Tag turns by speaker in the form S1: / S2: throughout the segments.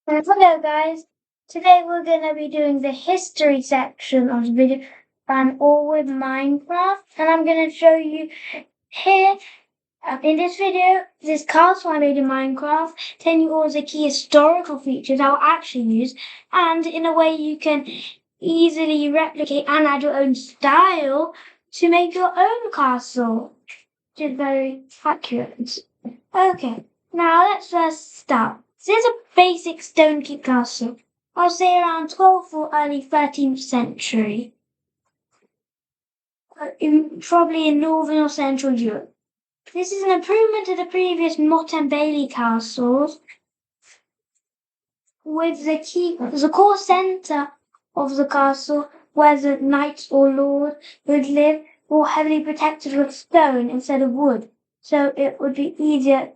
S1: Hello guys, today we're going to be doing the history section of the video and all with Minecraft, and I'm going to show you here in this video this castle I made in Minecraft, telling you all the key historical features I'll actually use, and in a way you can easily replicate and add your own style to make your own castle, which is very accurate. Okay, now let's first start. This is a basic stone keep castle. I'll say around 12th or early 13th century. Probably in northern or central Europe. This is an improvement to the previous Motte and Bailey castles, with the core centre of the castle where the knight or lord would live, all heavily protected with stone instead of wood, so it would be easier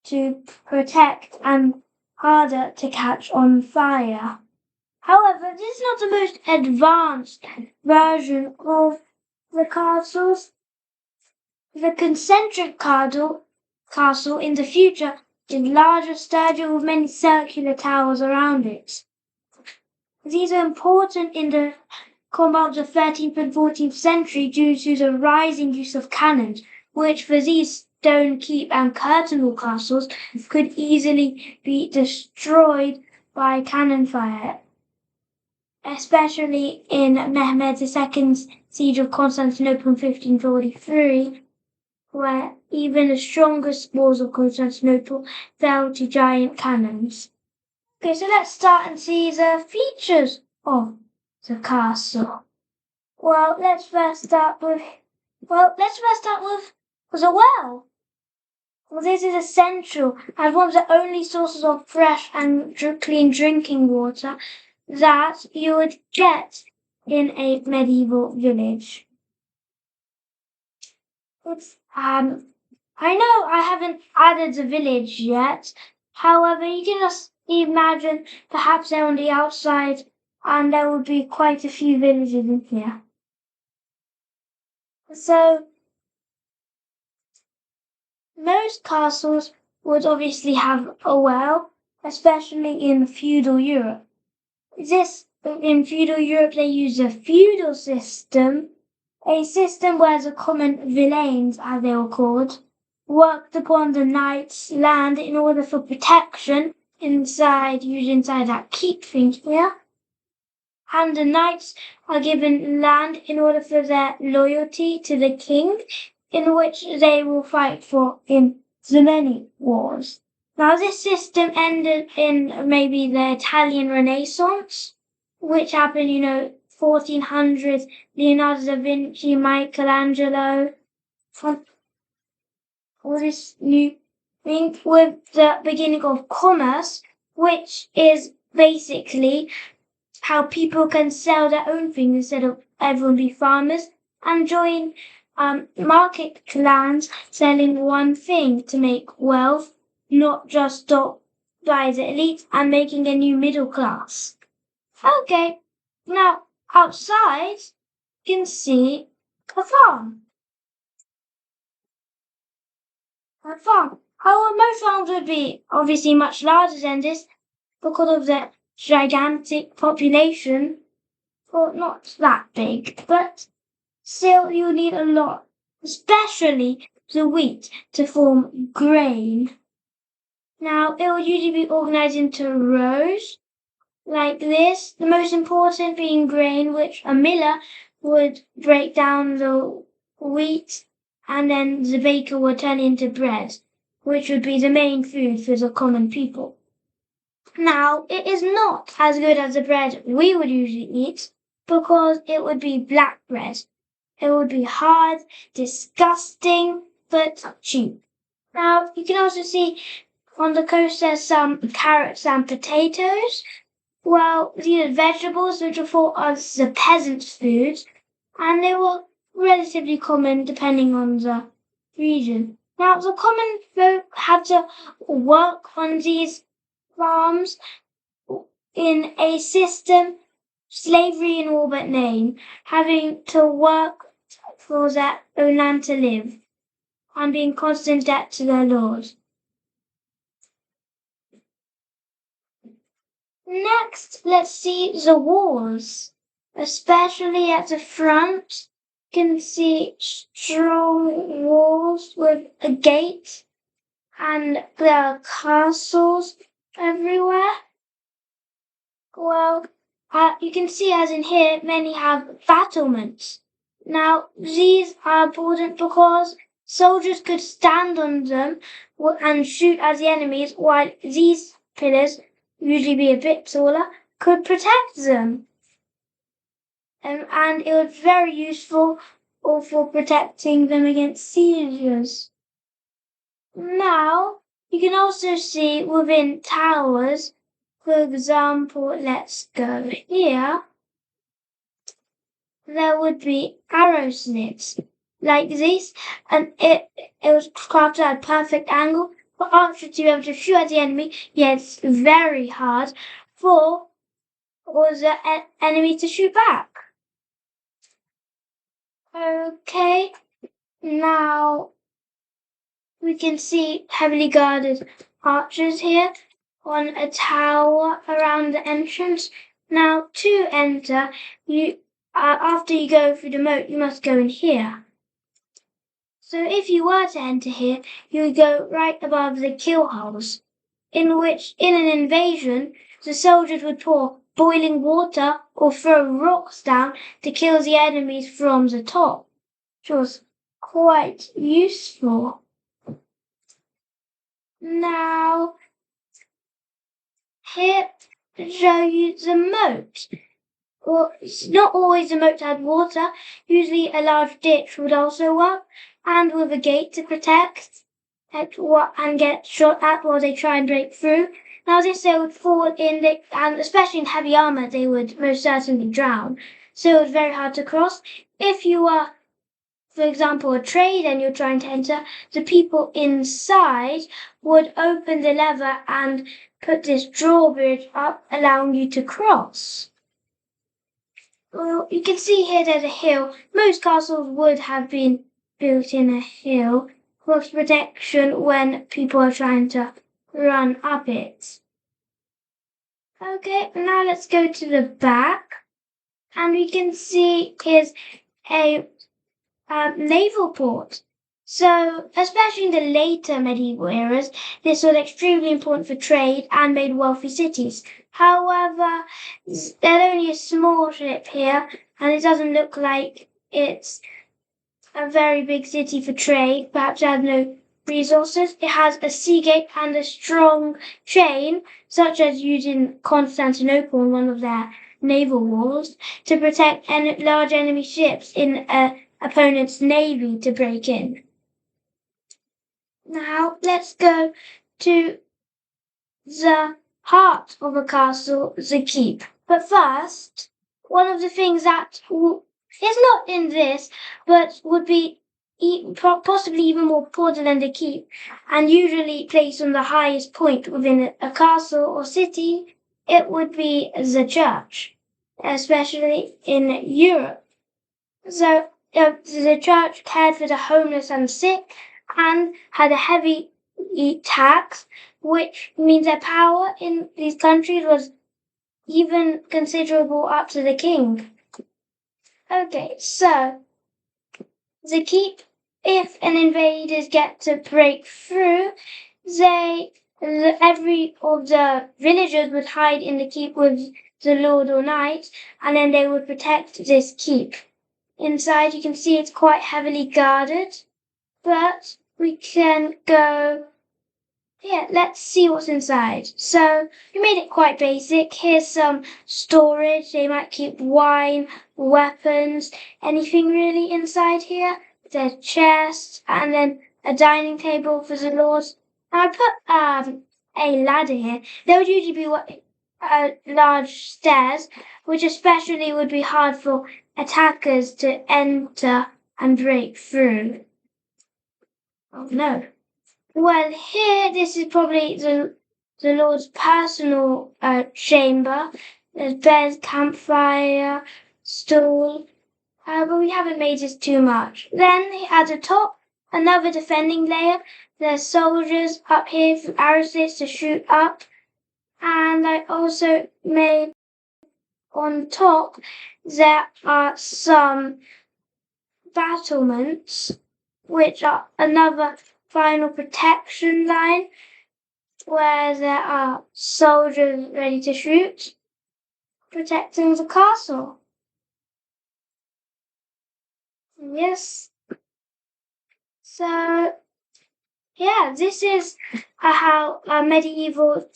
S1: to protect and harder to catch on fire. However, this is not the most advanced version of the castles. The concentric castle in the future is larger, sturdier, with many circular towers around it. These are important in the combat of the 13th and 14th century due to the rising use of cannons, which for these stone keep and curtain wall castles could easily be destroyed by cannon fire, especially in Mehmed II's siege of Constantinople in 1543, where even the strongest walls of Constantinople fell to giant cannons. Okay, so let's start and see the features of the castle. Let's first start with the well. Well, this is essential as one of the only sources of fresh and clean drinking water that you would get in a medieval village. I know I haven't added the village yet. However, you can just imagine perhaps they're on the outside and there would be quite a few villages in here. So, most castles would obviously have a well, especially in feudal Europe. In feudal Europe, they use a feudal system, a system where the common villeins, as they were called, worked upon the knight's land in order for protection usually inside that keep thing here. And the knights are given land in order for their loyalty to the king, in which they will fight for in the many wars. Now, this system ended in maybe the Italian Renaissance, which happened, 1400s, Leonardo da Vinci, Michelangelo, all this new thing with the beginning of commerce, which is basically how people can sell their own things instead of everyone be farmers and join market clans selling one thing to make wealth, not just stop by the elite and making a new middle class. Okay, now outside you can see a farm. A farm. However, most farms would be obviously much larger than this because of the gigantic population. Well, not that big, but still you need a lot, especially the wheat, to form grain. Now, it will usually be organized into rows, like this, the most important being grain, which a miller would break down the wheat, and then the baker would turn into bread, which would be the main food for the common people. Now, it is not as good as the bread we would usually eat, because it would be black bread. It would be hard, disgusting, but cheap. Now, you can also see on the coast there's some carrots and potatoes. Well, these are vegetables which are thought as the peasants' foods, and they were relatively common depending on the region. Now, the common folk had to work on these farms in a system, slavery in all but name, having to work for their own land to live, and being constant debt to their lords. Next, let's see the walls. Especially at the front, you can see strong walls with a gate, and there are castles everywhere. Well, you can see as in here, many have battlements. Now, these are important because soldiers could stand on them and shoot at the enemies, while these pillars, usually be a bit taller, could protect them. And it was very useful for protecting them against sieges. Now, you can also see within towers, for example, let's go here, there would be arrow slits like this, and it was crafted at a perfect angle for archers to be able to shoot at the enemy, yet it's very hard for the enemy to shoot back. Okay, now we can see heavily guarded archers here on a tower around the entrance. Now, to enter, after you go through the moat, you must go in here. So if you were to enter here, you would go right above the kill holes, in which, in an invasion, the soldiers would pour boiling water or throw rocks down to kill the enemies from the top, which was quite useful. Now, here to show you the moat. Well, it's not always the moat had water. Usually a large ditch would also work, and with a gate to protect and get shot at while they try and break through. Now this they would fall in, and especially in heavy armor, they would most certainly drown. So it was very hard to cross. If you were, for example, a trade and you're trying to enter, the people inside would open the lever and put this drawbridge up, allowing you to cross. Well, you can see here there's a hill. Most castles would have been built in a hill for protection when people are trying to run up it. Okay, now let's go to the back. And we can see here's a naval port. So, especially in the later medieval eras, this was extremely important for trade and made wealthy cities. However, there's only a small ship here, and it doesn't look like it's a very big city for trade. Perhaps it has no resources. It has a sea gate and a strong chain, such as used in Constantinople on one of their naval walls, to protect large enemy ships in an opponent's navy to break in. Now, let's go to the heart of a castle, the keep. But first, one of the things that is not in this, but would be possibly even more important than the keep, and usually placed on the highest point within a castle or city, it would be the church, especially in Europe. So the church cared for the homeless and sick, and had a heavy tax, which means their power in these countries was even considerable up to the king. Okay, so the keep, if an invaders get to break through, every of the villagers would hide in the keep with the lord or knight, and then they would protect this keep. Inside, you can see it's quite heavily guarded, but we can go. Yeah, let's see what's inside. So, we made it quite basic. Here's some storage. They might keep wine, weapons, anything really inside here. There's chests, and then a dining table for the lords. Now, I put a ladder here. There would usually be large stairs, which especially would be hard for attackers to enter and break through. Oh no. Well, here, this is probably the Lord's personal chamber. There's bed, campfire, stool, but we haven't made this too much. Then, at the top, another defending layer. There's soldiers up here for arrow slits to shoot up. And I also made on top there are some battlements, which are another final protection line where there are soldiers ready to shoot, protecting the castle. Yes. So, yeah, this is how a medieval,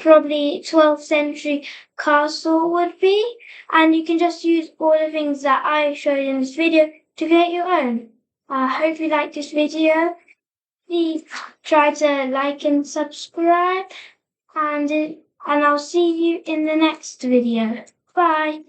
S1: probably 12th century castle would be. And you can just use all the things that I showed in this video to create your own. I hope you liked this video. Please try to like and subscribe. And I'll see you in the next video. Bye.